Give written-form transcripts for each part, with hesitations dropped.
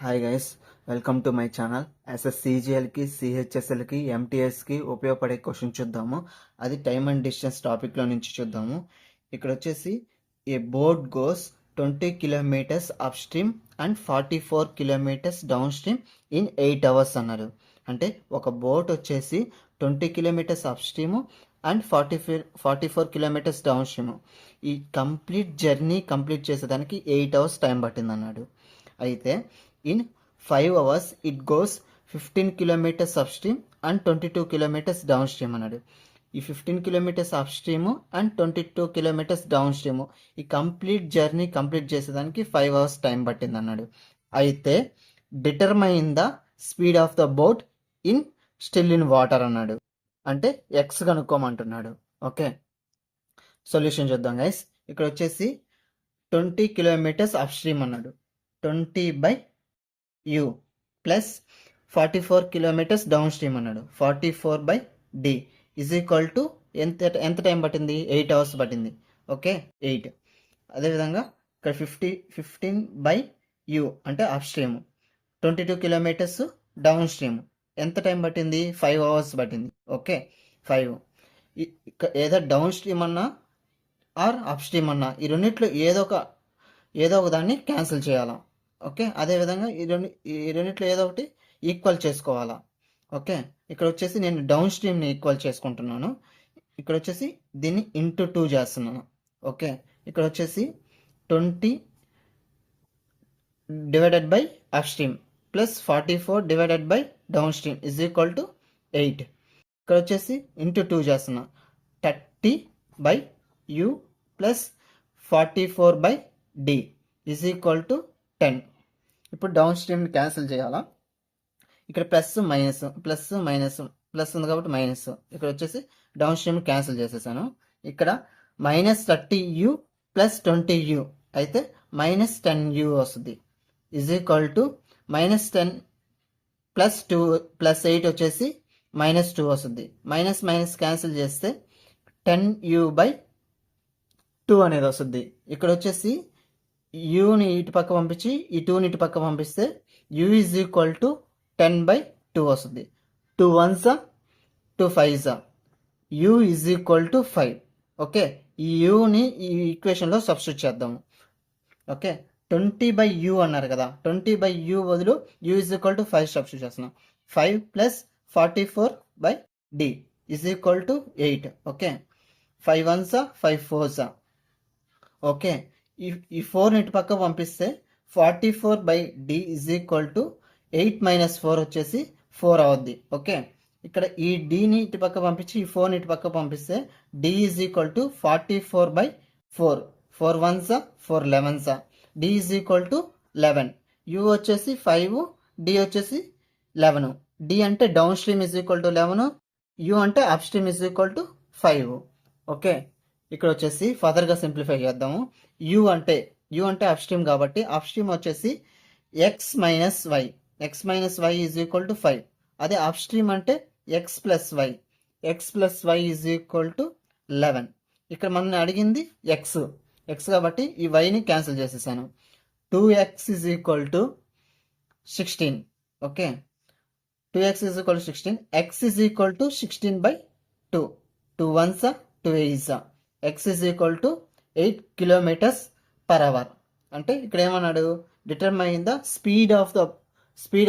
Hi guys, welcome to my channel. CGLకి CHSLకి MTSకి ఉపయోగపడే క్వశ్చన్ చూద్దాము. అది టైమ్ అండ్ డిస్టెన్స్ టాపిక్లో నుంచి చూద్దాము. ఇక్కడ వచ్చేసి a boat goes 20 kilometres upstream and 44 kilometres downstream in 8 hours అన్నారు. అంటే ఒక బోట్ వచ్చేసి 20 kilometres upstream and 44 kilometres downstream. ఈ కంప్లీట్ జర్నీ కంప్లీట్ చేసేదానికి 8 hours టైం పట్టింది అన్నాడు. అయితే in 5 hours it goes 15 kilometers upstream and 22 kilometers downstream అన్నాడు. ఈ 15 kilometers upstream and 22 kilometers downstream ఈ కంప్లీట్ జర్నీ కంప్లీట్ చేసేదానికి 5 hours టైం పట్టింది అన్నాడు. అయితే determine the speed of the boat in still in water అన్నాడు. అంటే ఎక్స్ కనుక్కోమంటున్నాడు. ఓకే, సొల్యూషన్ చూద్దాం గైస్. ఇక్కడ వచ్చేసి 20 kilometers upstream అన్నాడు. 20/u plus 44 kilometres down stream అన్నాడు. 44/d ఈజ్ ఈక్వల్ టు ఎంత టైం పట్టింది? 8 hours పట్టింది. ఓకే, 8. అదేవిధంగా ఇక్కడ 15/u అంటే up stream, 22 kilometres down stream ఎంత టైం పట్టింది? 5 hours పట్టింది. ఓకే, 5. ఏదో డౌన్ స్ట్రీమ్ అన్నా ఆర్ అప్ స్ట్రీమ్ అన్నా ఈ రెండిట్లో ఏదో ఒక దాన్ని క్యాన్సిల్ చేయాలా. ఓకే, అదేవిధంగా ఈ రెండిట్లో ఏదో ఒకటి ఈక్వల్ చేసుకోవాలా. ఓకే, ఇక్కడ వచ్చేసి నేను డౌన్ స్ట్రీమ్ని ఈక్వల్ చేసుకుంటున్నాను. ఇక్కడ వచ్చేసి దీన్ని ఇంటూ 2 చేస్తున్నాను. ఓకే, ఇక్కడ వచ్చేసి 20 divided by up stream plus 44 divided by down stream is equal to 8. ఇక్కడ వచ్చేసి ఇంటూ 2 చేస్తున్నా. 30/u plus 44/d is equal to 10. ఇప్పుడు డౌన్ స్ట్రీమ్ని క్యాన్సిల్ చేయాలా. ఇక్కడ ప్లస్ ఉంది కాబట్టి మైనస్. ఇక్కడ వచ్చేసి డౌన్ స్ట్రీమ్ క్యాన్సిల్ చేసేసాను. ఇక్కడ -30u ప్లస్ 20u అయితే -10u వస్తుంది. Is equal to -10 plus 2 plus 8 వచ్చేసి -2 వస్తుంది. మైనస్ క్యాన్సిల్ చేస్తే 10u/2 అనేది వస్తుంది. ఇక్కడ వచ్చేసి యూని ఇటు పక్క పంపించి ఈ 2ని ఇటు పక్క పంపిస్తే u ఈజ్ ఈక్వల్ టు 10/2 వస్తుంది. 2 1s 2 5s u is equal to 5. Okay, ఈ యూని ఈ ఈక్వేషన్లో సబ్స్టిట్యూట్ చేద్దాము. ఓకే, 20/u అన్నారు కదా, 20/u బదులు u is equal to 5 substitute చేస్తున్నాం. 5 plus 44/d is equal to 8. Okay, 5 1s 5 4s. Okay, ఈ 4ని ఇటు పక్క పంపిస్తే 44/d ఈజ్ ఈక్వల్ టు 8 - 4 వచ్చేసి 4 అవుద్ది. ఓకే, ఇక్కడ ఈ డీని ఇటు పక్క పంపించి ఈ 4ని ఇటు పక్క పంపిస్తే d is equal to 44/4. 4 1s 4 11s d is equal to 11. u వచ్చేసి 5, d వచ్చేసి 11. d అంటే down stream is equal to 11, u అంటే up stream is equal to 5. Okay, ఇక్కడ వచ్చేసి ఫర్దర్గా సింప్లిఫై చేద్దాము. u అంటే అప్ స్ట్రీమ్ కాబట్టి అప్ స్ట్రీమ్ వచ్చేసి x - y is equal to 5. అదే అప్ స్ట్రీమ్ అంటే x plus y is equal to 11. ఇక్కడ మనం అడిగింది x కాబట్టి ఈ yని క్యాన్సిల్ చేసేసాను. 2x is equal to 16. Okay, 2x is equal to 16. x is equal to 16/2. 2 1s 2 8s x is equal to 8 km/h. అంటే ఇక్కడ ఏమన్నాడు? Determine the speed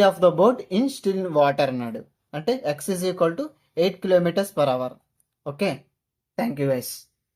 of the boat in still water అన్నాడు. అంటే x is equal to 8 km/h. Okay, thank you guys.